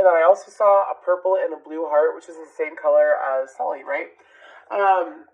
And then I also saw a purple and a blue heart, which is the same color as Sully, right? I'm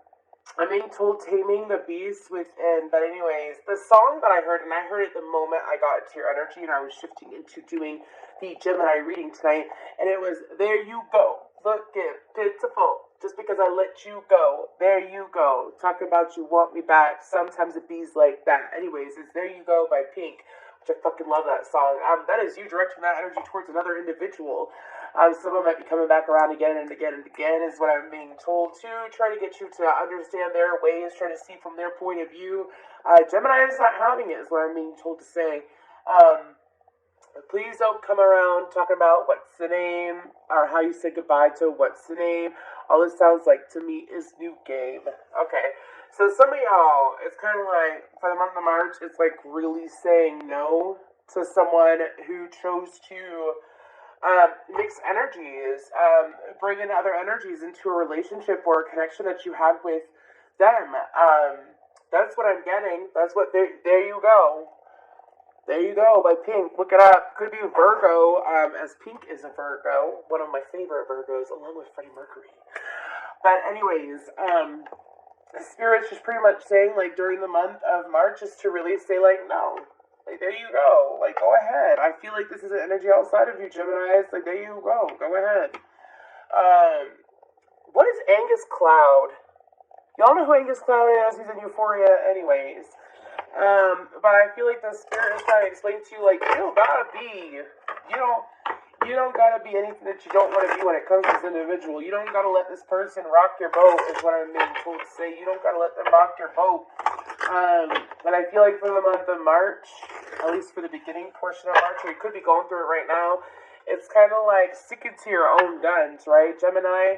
being told Taming the Beast within, but anyways, the song that I heard, and I heard it the moment I got into your energy, and I was shifting into doing the Gemini reading tonight, and it was, there you go, looking pitiful, just because I let you go, there you go, talk about you want me back, sometimes it bees like that. Anyways, it's There You Go by Pink, which I fucking love that song. That is you directing that energy towards another individual. Someone might be coming back around again and again and again, is what I'm being told to. Try to get you to understand their ways, try to see from their point of view. Gemini is not having it, is what I'm being told to say. Please don't come around talking about what's the name, or how you say goodbye to what's the name. All this sounds like to me is new game. Okay, so some of y'all, it's kind of like, for the month of March, it's like really saying no to someone who chose to mix energies, bring in other energies into a relationship or a connection that you had with them. That's what I'm getting. That's what, there you go. There you go, by Pink. Look it up. Could be Virgo, as Pink is a Virgo. One of my favorite Virgos, along with Freddie Mercury. But anyways, the Spirit's just pretty much saying, like, during the month of March, is to really say, like, no. Like, there you go. Like, go ahead. I feel like this is an energy outside of you, Gemini. It's like, there you go. Go ahead. What is Angus Cloud? Y'all know who Angus Cloud is. He's in Euphoria anyways. But I feel like the Spirit is trying to explain to you, like, you don't gotta be anything that you don't want to be when it comes to this individual. You don't gotta let this person rock your boat, is what I'm being told to say. You don't gotta let them rock your boat. But I feel like for the month of March, at least for the beginning portion of March, or you could be going through it right now, it's kind of like sticking to your own guns, right, Gemini?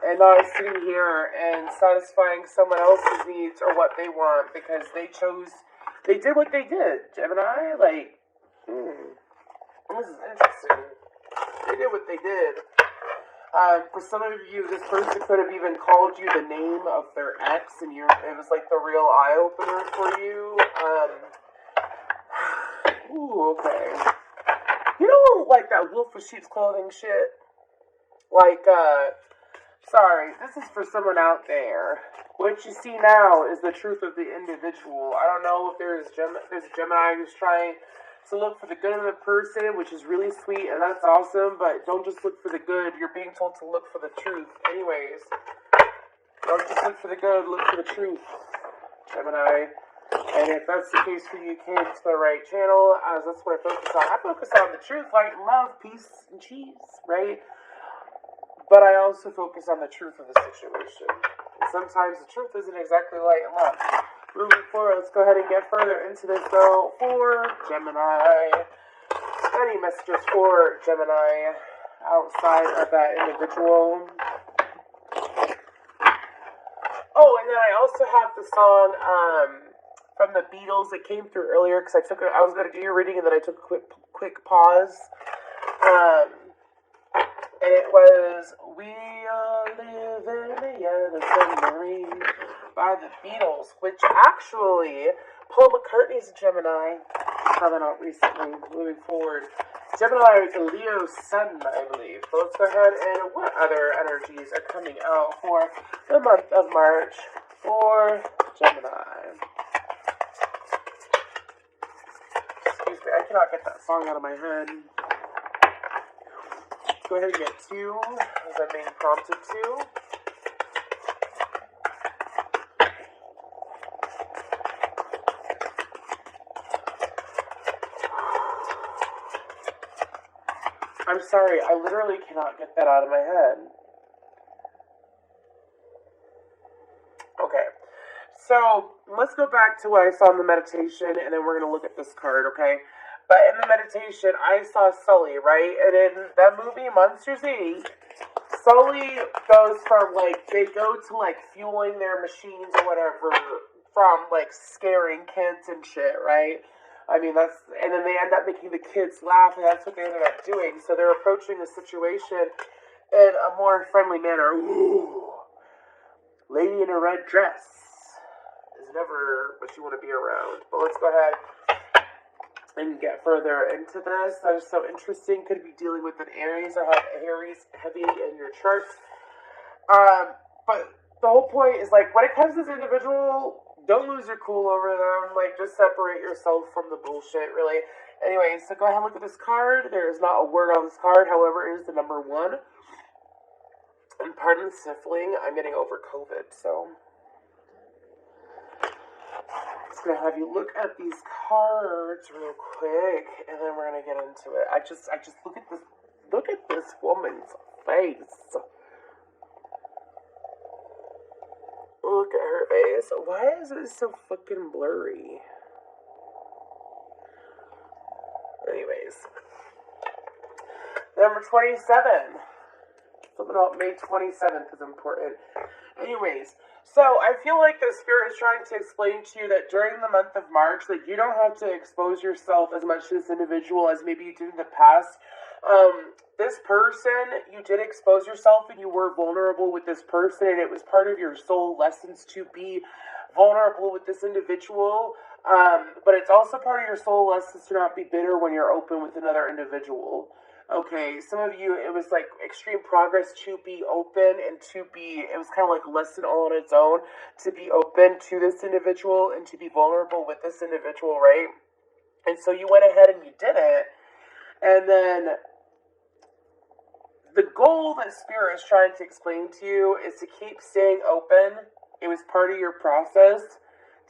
And not sitting here and satisfying someone else's needs or what they want, because they did what they did, Gemini. Like, this is interesting. They did what they did. For some of you, this person could have even called you the name of their ex, and it was like the real eye-opener for you. Okay. You know, like that wolf of sheep's clothing shit? Like, sorry, this is for someone out there. What you see now is the truth of the individual. I don't know if there's a Gemini who's trying to look for the good in the person, which is really sweet, and that's awesome, but don't just look for the good. You're being told to look for the truth. Anyways, don't just look for the good, look for the truth, Gemini. And if that's the case for you, you came to the right channel, as that's what I focus on. I focus on the truth, light, and love, peace, and cheese, right? But I also focus on the truth of the situation. And sometimes the truth isn't exactly light and love. Moving forward, let's go ahead and get further into this, though, for Gemini. Any messages for Gemini outside of that individual? Oh, and then I also have the song, from the Beatles that came through earlier, because I was going to do your reading, and then I took a quick pause. And it was We All Live in a Submarine by the Beatles, which actually, Paul McCartney's a Gemini. Found that out recently. Moving forward, Gemini is a Leo sun, I believe. So let's go ahead and what other energies are coming out for the month of March for Gemini? Excuse me, I cannot get that song out of my head. Go ahead and get two, as I'm being prompted to. I'm sorry, I literally cannot get that out of my head. Okay, so let's go back to what I saw in the meditation, and then we're going to look at this card, okay? But in the meditation, I saw Sully, right? And in that movie, Monsters, Inc., Sully goes from, like, they go to, like, fueling their machines or whatever, from, like, scaring kids and shit, right? I mean, and then they end up making the kids laugh, and that's what they ended up doing. So they're approaching the situation in a more friendly manner. Ooh, lady in a red dress is never what you want to be around. But let's go ahead and get further into this. That is so interesting. Could be dealing with an Aries or have Aries heavy in your chart. But the whole point is, like, when it comes to this individual, don't lose your cool over them. Like, just separate yourself from the bullshit, really. Anyway, so go ahead and look at this card. There is not a word on this card. However, it is the number 1. And pardon the sniffling. I'm getting over COVID, so I'm just going to have you look at these cards real quick, and then we're going to get into it. I just look at this. Look at this woman's face. Look at her face. Why is it so fucking blurry? Anyways. Number 27. Something about May 27th is important. Anyways, so I feel like the Spirit is trying to explain to you that during the month of March, that you don't have to expose yourself as much to this individual as maybe you did in the past. This person, you did expose yourself and you were vulnerable with this person, and it was part of your soul lessons to be vulnerable with this individual. But it's also part of your soul lessons to not be bitter when you're open with another individual. Okay, some of you, it was like extreme progress to be open and it was kind of like a lesson all on its own to be open to this individual and to be vulnerable with this individual, right? And so you went ahead and you did it. And then the goal that Spirit is trying to explain to you is to keep staying open. It was part of your process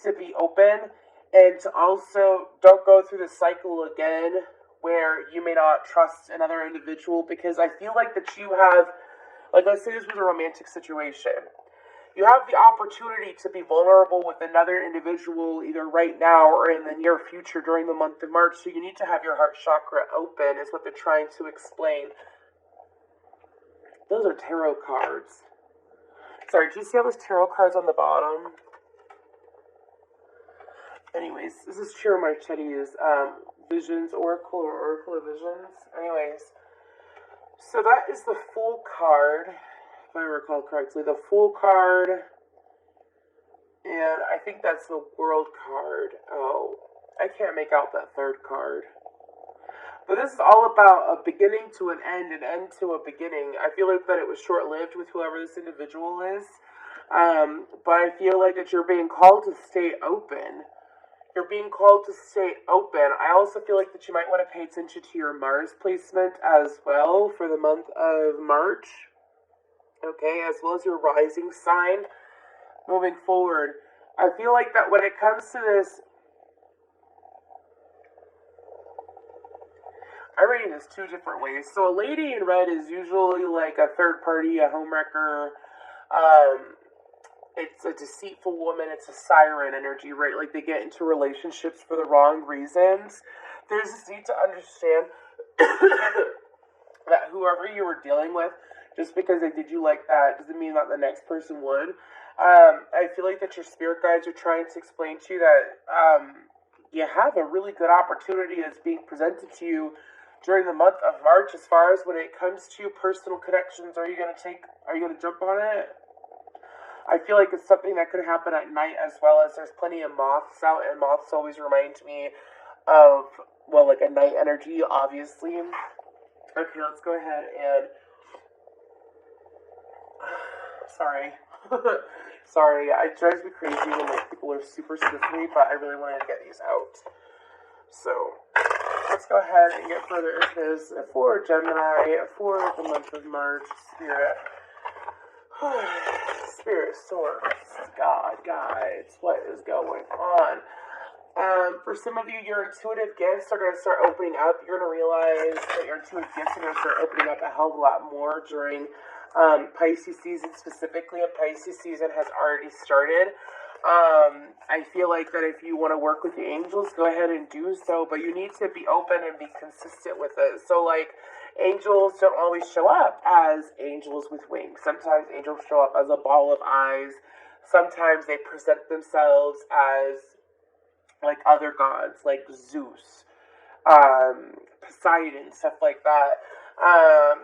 to be open, and to also don't go through the cycle again where you may not trust another individual, because I feel like that you have, like, let's say this was a romantic situation. You have the opportunity to be vulnerable with another individual either right now or in the near future during the month of March, so you need to have your heart chakra open, is what they're trying to explain. Those are tarot cards. Sorry, do you see all those tarot cards on the bottom? Anyways, this is Chiro Marchetti's Visions Oracle, or Oracle of Visions. Anyways, so that is the Fool card, if I recall correctly. The Fool card, and I think that's the World card. Oh, I can't make out that third card. But this is all about a beginning to an end to a beginning. I feel like that it was short-lived with whoever this individual is. But I feel like that you're being called to stay open. You're being called to stay open. I also feel like that you might want to pay attention to your Mars placement as well for the month of March. Okay, as well as your rising sign moving forward. I feel like that when it comes to this, I read this 2 different ways. So a lady in red is usually like a third party, a homewrecker. It's a deceitful woman. It's a siren energy, right? Like they get into relationships for the wrong reasons. There's this need to understand that whoever you were dealing with, just because they did you like that, doesn't mean that the next person would. I feel like that your spirit guides are trying to explain to you that you have a really good opportunity that's being presented to you during the month of March, as far as when it comes to personal connections. Are you going to jump on it? I feel like it's something that could happen at night, as well as there's plenty of moths out, and moths always remind me of, well, like a night energy, obviously. Okay, let's go ahead and, sorry, it drives me crazy when like people are super sniffly, but I really wanted to get these out. So, let's go ahead and get further into this for Gemini, for the month of March. Spirit source, God, guides, what is going on? For some of you, your intuitive gifts are going to start opening up. You're going to realize that your intuitive gifts are going to start opening up a hell of a lot more during Pisces season specifically, and Pisces season has already started. I feel like that if you want to work with the angels, go ahead and do so, but you need to be open and be consistent with it. So, like, angels don't always show up as angels with wings. Sometimes angels show up as a ball of eyes. Sometimes they present themselves as, like, other gods, like Zeus, Poseidon, stuff like that.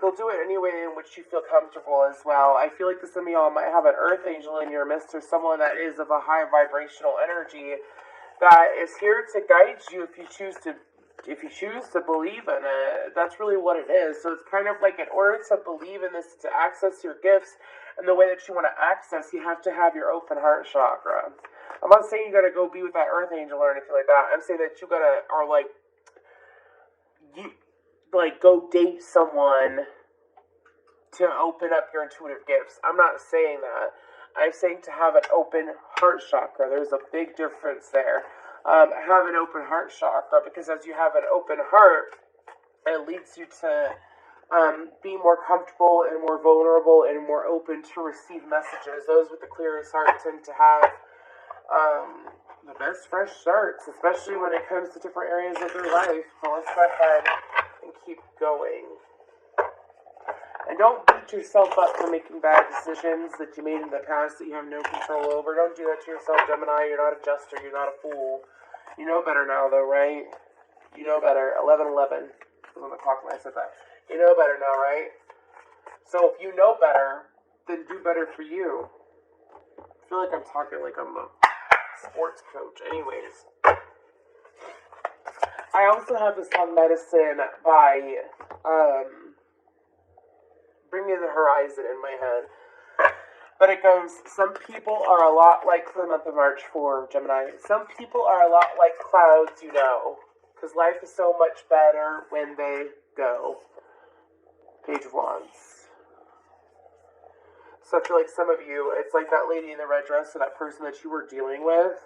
They'll do it any way in which you feel comfortable as well. I feel like some of y'all might have an earth angel in your midst, or someone that is of a high vibrational energy that is here to guide you if you choose to if you choose to believe in it, that's really what it is. So it's kind of like, in order to believe in this, to access your gifts and the way that you want to access, you have to have your open heart chakra. I'm not saying you gotta go be with that earth angel or anything like that. I'm saying that you gotta, or like, you, like, go date someone to open up your intuitive gifts. I'm not saying that. I'm saying to have an open heart chakra. There's a big difference there. Have an open heart chakra, because as you have an open heart, it leads you to be more comfortable and more vulnerable and more open to receive messages. Those with the clearest heart tend to have the best fresh starts, especially when it comes to different areas of their life. So let's go ahead and keep going. And don't beat yourself up for making bad decisions that you made in the past that you have no control over. Don't do that to yourself, Gemini. You're not a jester. You're not a fool. You know better now, though, right? You know better. 11:11 was on the clock when I said that. You know better now, right? So if you know better, then do better for you. I feel like I'm talking like I'm a sports coach. Anyways. I also have the song Medicine by Bring Me the Horizon in my head. But it goes, some people are a lot like, for the month of March for Gemini, some people are a lot like clouds, you know, because life is so much better when they go. Page of Wands. So I feel like some of you, it's like that lady in the red dress, or that person that you were dealing with.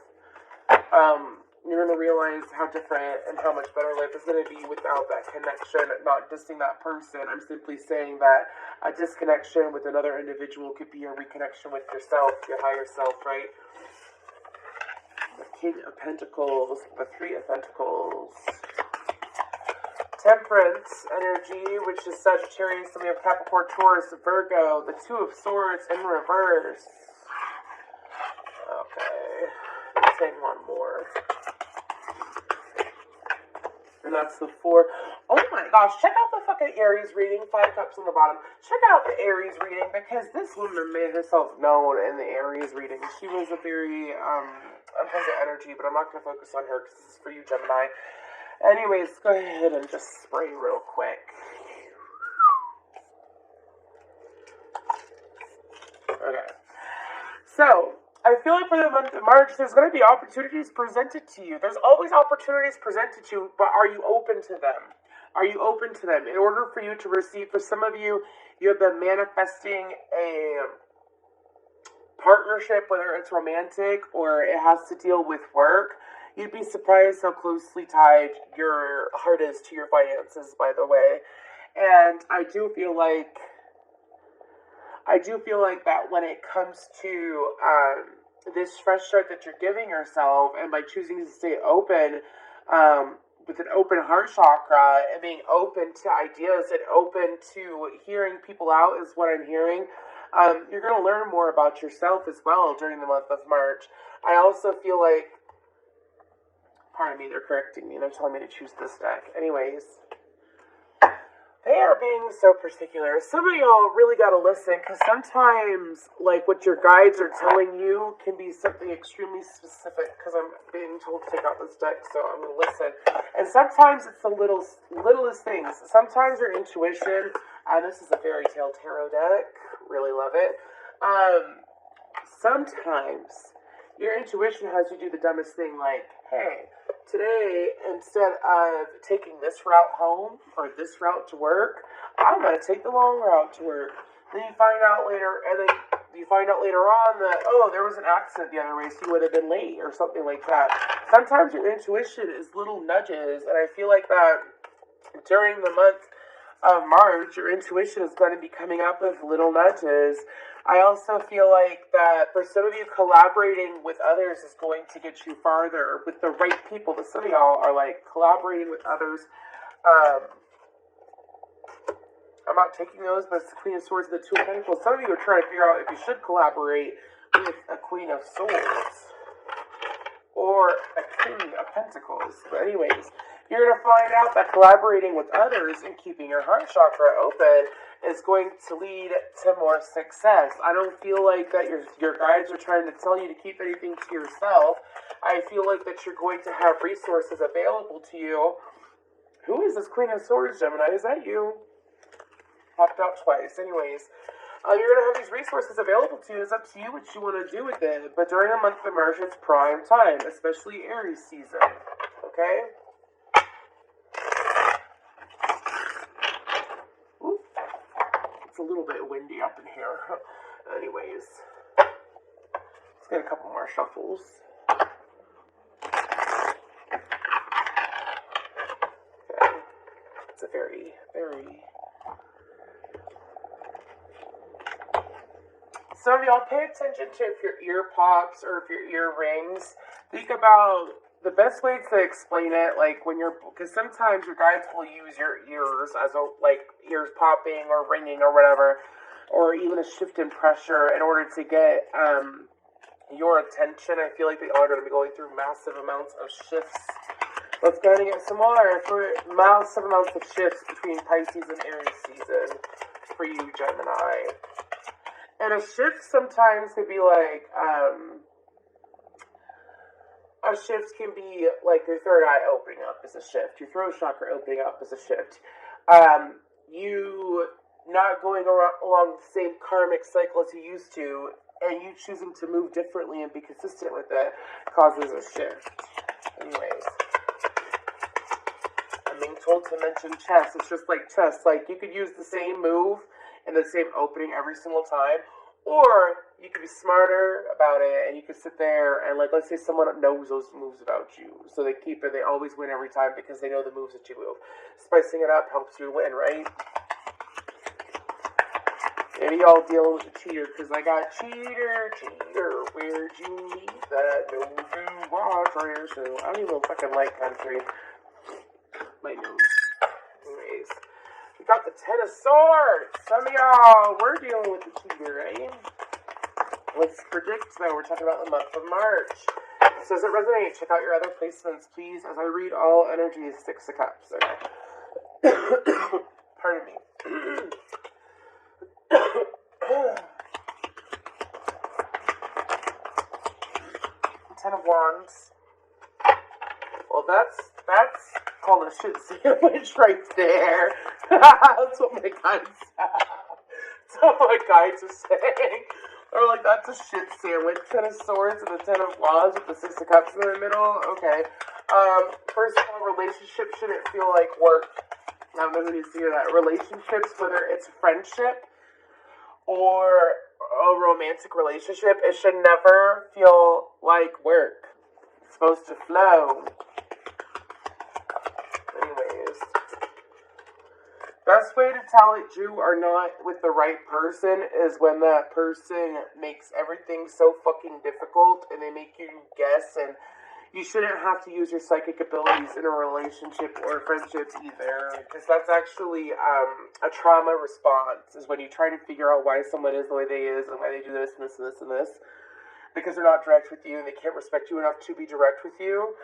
You're going to realize how different and how much better life is going to be without that connection, not dissing that person. I'm simply saying that a disconnection with another individual could be a reconnection with yourself, your higher self, right? The King of Pentacles, the Three of Pentacles. Temperance energy, which is Sagittarius, then we have Capricorn, Taurus, Virgo, the Two of Swords in reverse. Okay, let's take one more. And that's the Four. Oh my gosh, check out the fucking Aries reading. 5 cups on the bottom. Check out the Aries reading, because this woman made herself known in the Aries reading. She was a very unpleasant energy, but I'm not going to focus on her because this is for you, Gemini. Anyways, go ahead and just spray real quick. Okay. So, I feel like for the month of March, there's going to be opportunities presented to you. There's always opportunities presented to you, but are you open to them? Are you open to them? In order for you to receive, for some of you, you have been manifesting a partnership, whether it's romantic or it has to deal with work. You'd be surprised how closely tied your heart is to your finances, by the way. And I do feel like that when it comes to this fresh start that you're giving yourself, and by choosing to stay open with an open heart chakra and being open to ideas and open to hearing people out is what I'm hearing, you're going to learn more about yourself as well during the month of March. I also feel like, pardon me, they're correcting me and they're telling me to choose this deck. Anyways, they are being so particular. Some of y'all really got to listen, because sometimes, like, what your guides are telling you can be something extremely specific, because I'm being told to take out this deck, so I'm going to listen. And sometimes it's the littlest things. Sometimes your intuition, this is a fairy tale tarot deck, really love it. Sometimes your intuition has you do the dumbest thing, like, hey, today, instead of taking this route home or this route to work, I'm going to take the long route to work. Then you find out later, on that, oh, there was an accident the other way, so you would have been late or something like that. Sometimes your intuition is little nudges, and I feel like that during the month of March, your intuition is going to be coming up with little nudges. I also feel like that for some of you, collaborating with others is going to get you farther with the right people. But some of y'all are like collaborating with others. I'm not taking those, but it's the Queen of Swords and the Two of Pentacles. Some of you are trying to figure out if you should collaborate with a Queen of Swords or a King of Pentacles. But anyways, you're going to find out that collaborating with others and keeping your heart chakra open is going to lead to more success. I don't feel like that your guides are trying to tell you to keep anything to yourself. I feel like that you're going to have resources available to you Who is this Queen of Swords, Gemini? Is that you? Popped out twice. Anyways, you're going to have these resources available to you. It's up to you what you want to do with it. But during the month of March, it's prime time, especially Aries season. Okay? Ooh. It's a little bit windy up in here. Anyways, let's get a couple more shuffles. Okay. It's a very, very... Some of y'all pay attention to if your ear pops or if your ear rings. Think about the best way to explain it, like when you're, because sometimes your guides will use your ears as a, like ears popping or ringing or whatever, or even a shift in pressure in order to get your attention. I feel like they are going to be going through massive amounts of shifts. Let's go ahead and get some more for massive amounts of shifts between Pisces and Aries season for you, Gemini. And a shift sometimes could be like, a shift can be like your third eye opening up is a shift. Your throat chakra opening up is a shift. You not going along the same karmic cycle as you used to, and you choosing to move differently and be consistent with it causes a shift. Anyways, I'm being told to mention chess. It's just like chess. Like, you could use the same move and the same opening every single time, or you could be smarter about it and you could sit there and, like, let's say someone knows those moves about you, so they keep it, they always win every time because they know the moves that you move. Spicing it up helps you win, right? Maybe y'all dealing with a cheater, because I got cheater, where'd you meet that no do water? So I don't even fucking like country. My nose. Anyways. We got the Ten of Swords. Some of y'all, we're dealing with the cheater, right? Let's predict, though. We're talking about the month of March. So does it resonate? Check out your other placements, please, as I read all energies. Six of Cups. Okay. Pardon me. Ten of Wands. Well, that's called a shit sandwich right there. That's what my guides That's what my guides are saying. Or like, that's a shit sandwich. Ten of Swords and the Ten of Wands with the Six of Cups in the middle. Okay. First of all, relationships shouldn't feel like work. I don't know who needs to hear that. Relationships, whether it's friendship or a romantic relationship, it should never feel like work. It's supposed to flow. Anyways, best way to tell that you are not with the right person is when that person makes everything so fucking difficult and they make you guess, and you shouldn't have to use your psychic abilities in a relationship or a friendship either, because that's actually a trauma response, is when you try to figure out why someone is the way they is and why they do this and this and this and this, because they're not direct with you and they can't respect you enough to be direct with you.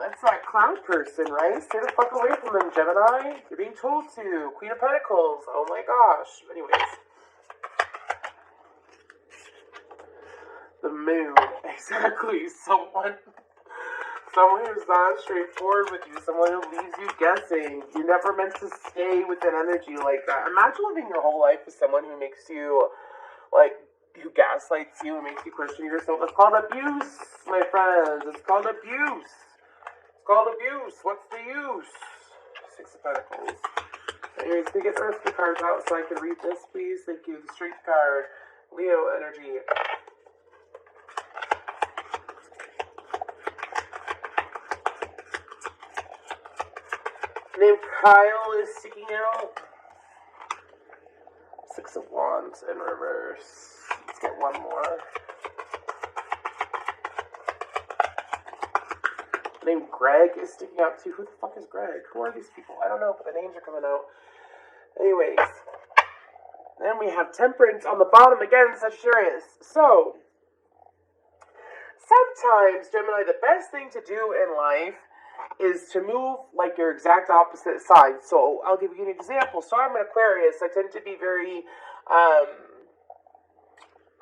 That's that clown person, right? Stay the fuck away from them, Gemini. You're being told to. Queen of Pentacles. Oh my gosh. Anyways. The moon. Exactly. Someone who's not straightforward with you. Someone who leaves you guessing. You're never meant to stay with an energy like that. Imagine living your whole life with someone who makes you, like, who gaslights you and makes you question yourself. It's called abuse, my friends. It's called abuse. Called abuse. What's the use? Six of Pentacles. Anyways, can we get the rest of the cards out so I can read this, please? Thank you. The Strength card. Leo energy. Name Kyle is sticking out. Six of Wands in reverse. Let's get one more. Name Greg is sticking out too. Who the fuck is Greg? Who are these people? I don't know, but the names are coming out. Anyways. Then we have Temperance on the bottom again, Sagittarius. So, sometimes, Gemini, the best thing to do in life is to move like your exact opposite side. So, I'll give you an example. So, I'm an Aquarius. I tend to be very,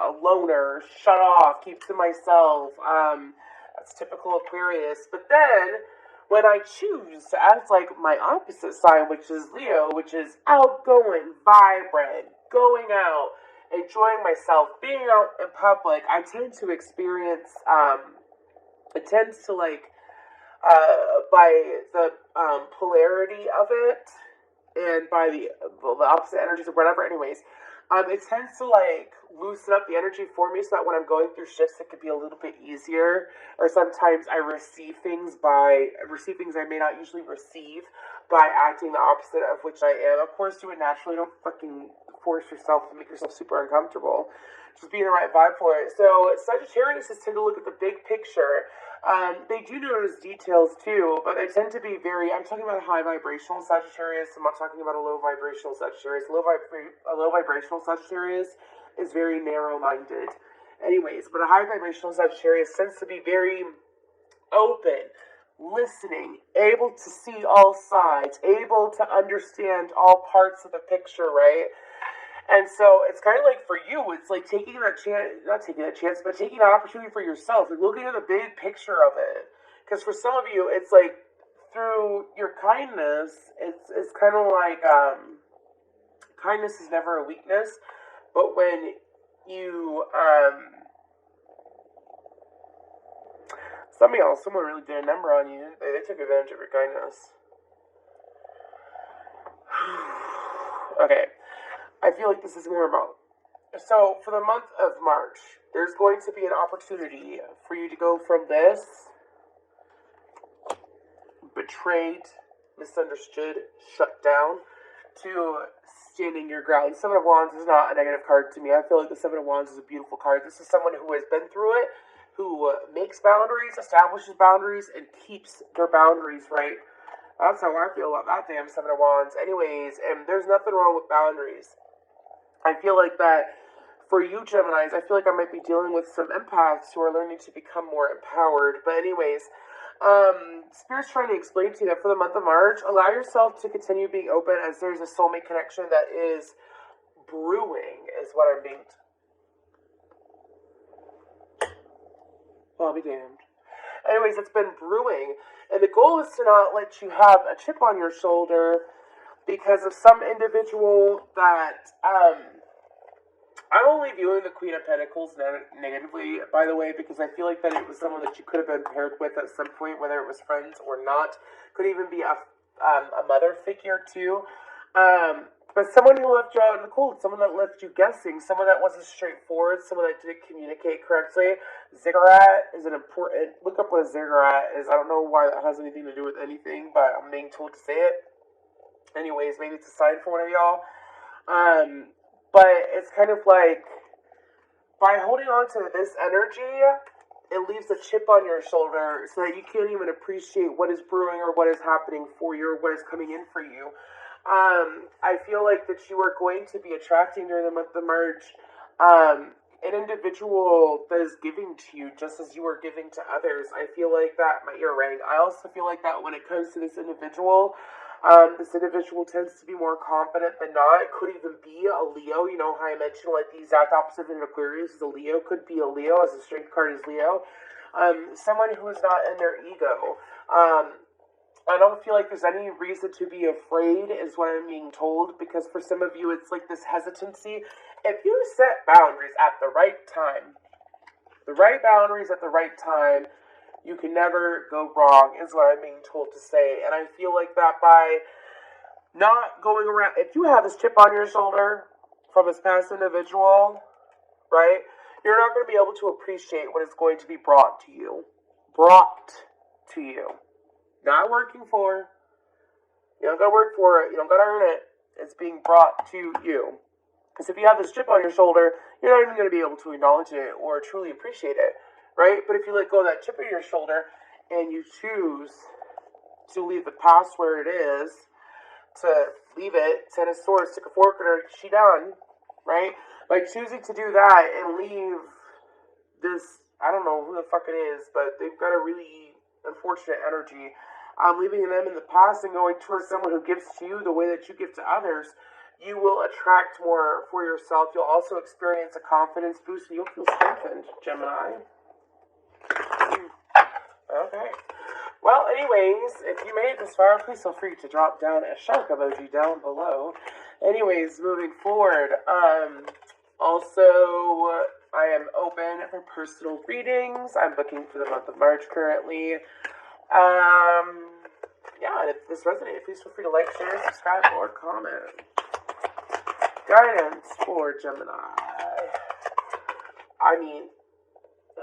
a loner, shut off, keep to myself. That's typical Aquarius. But then, when I choose to act like my opposite sign, which is Leo, which is outgoing, vibrant, going out, enjoying myself, being out in public, I tend to experience, it tends to by the polarity of it, and by the opposite energies or whatever, anyways, it tends to loosen up the energy for me, so that when I'm going through shifts, it could be a little bit easier. Or sometimes I receive things I may not usually receive by acting the opposite of which I am. Of course, do it naturally. Don't fucking force yourself to make yourself super uncomfortable. Just be in the right vibe for it. So Sagittarius tend to look at the big picture. They do notice details too, but they tend to be I'm talking about a high vibrational Sagittarius. I'm not talking about a low vibrational Sagittarius. A low vibrational Sagittarius is very narrow-minded. Anyways, but a high vibrational Sagittarius tends to be very open, listening, able to see all sides, able to understand all parts of the picture, right? And so it's kind of like for you, it's like taking that chance, not taking that chance, but taking that opportunity for yourself, like looking at the big picture of it. Because for some of you, it's like through your kindness, it's kind of like kindness is never a weakness, but when you someone really did a number on you, didn't they? They took advantage of your kindness. Okay. I feel like this is more about. So, for the month of March, there's going to be an opportunity for you to go from this betrayed, misunderstood, shut down, to standing your ground. Seven of Wands is not a negative card to me. I feel like the Seven of Wands is a beautiful card. This is someone who has been through it, who makes boundaries, establishes boundaries, and keeps their boundaries, right? That's how I feel about that damn Seven of Wands. Anyways, and there's nothing wrong with boundaries. I feel like that for you, Geminis, I feel like I might be dealing with some empaths who are learning to become more empowered. But anyways, Spirit's trying to explain to you that for the month of March, allow yourself to continue being open, as there's a soulmate connection that is brewing, is what I'm being. Well, I'll be damned. Anyways, it's been brewing, and the goal is to not let you have a chip on your shoulder because of some individual that, I'm only viewing the Queen of Pentacles negatively, by the way, because I feel like that it was someone that you could have been paired with at some point, whether it was friends or not. Could even be a mother figure, too. But someone who left you out in the cold, someone that left you guessing, someone that wasn't straightforward, someone that didn't communicate correctly. Ziggurat is an important. Look up what a ziggurat is. I don't know why that has anything to do with anything, but I'm being told to say it. Anyways, maybe it's a sign for one of y'all. But it's kind of like, by holding on to this energy, it leaves a chip on your shoulder so that you can't even appreciate what is brewing or what is happening for you or what is coming in for you. I feel like that you are going to be attracting during the month of March an individual that is giving to you just as you are giving to others. I feel like that, my ear rang. I also feel like that when it comes to this individual tends to be more confident than not. It could even be a Leo. You know how I mentioned like the exact opposite in Aquarius is a Leo. Could be a Leo, as the strength card is Leo. Someone who is not in their ego. I don't feel like there's any reason to be afraid, is what I'm being told, because for some of you, it's like this hesitancy. If you set boundaries at the right time, you can never go wrong, is what I'm being told to say. And I feel like that by not going around, if you have this chip on your shoulder from this past individual, right, you're not going to be able to appreciate what is going to be brought to you. Not working for. You don't got to work for it. You don't got to earn it. It's being brought to you. Because if you have this chip on your shoulder, you're not even going to be able to acknowledge it or truly appreciate it, right? But if you let go of that chip on your shoulder and you choose to leave the past where it is, to leave it, Ten of Swords, stick a fork in her, she done, right? By choosing to do that and leave this, I don't know who the fuck it is, but they've got a really unfortunate energy. Leaving them in the past and going towards someone who gives to you the way that you give to others, you will attract more for yourself. You'll also experience a confidence boost and you'll feel strengthened, Gemini. Okay. Well, anyways, if you made it this far, please feel free to drop down a shark emoji down below. Anyways, moving forward, also, I am open for personal readings. I'm booking for the month of March currently. Yeah, and if this resonated, please feel free to like, share, subscribe, or comment. Guidance for Gemini. I mean,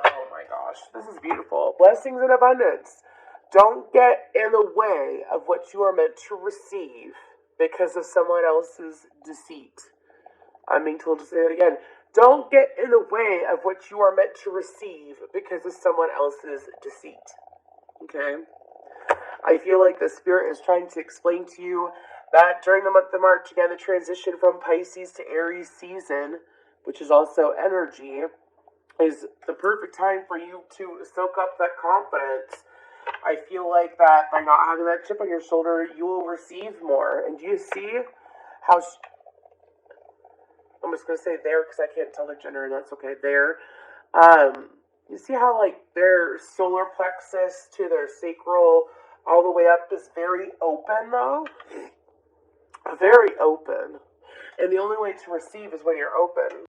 oh my gosh, this is beautiful. Blessings and abundance. Don't get in the way of what you are meant to receive because of someone else's deceit. I'm being told to say it again. Don't get in the way of what you are meant to receive because of someone else's deceit. Okay? I feel like the Spirit is trying to explain to you that during the month of March, again, the transition from Pisces to Aries season, which is also energy, is the perfect time for you to soak up that confidence. I feel like that by not having that chip on your shoulder, you will receive more. And do you see how... I'm just going to say there because I can't tell their gender, and that's okay. There. You see how, like, their solar plexus to their sacral all the way up is very open, though? Very open. And the only way to receive is when you're open.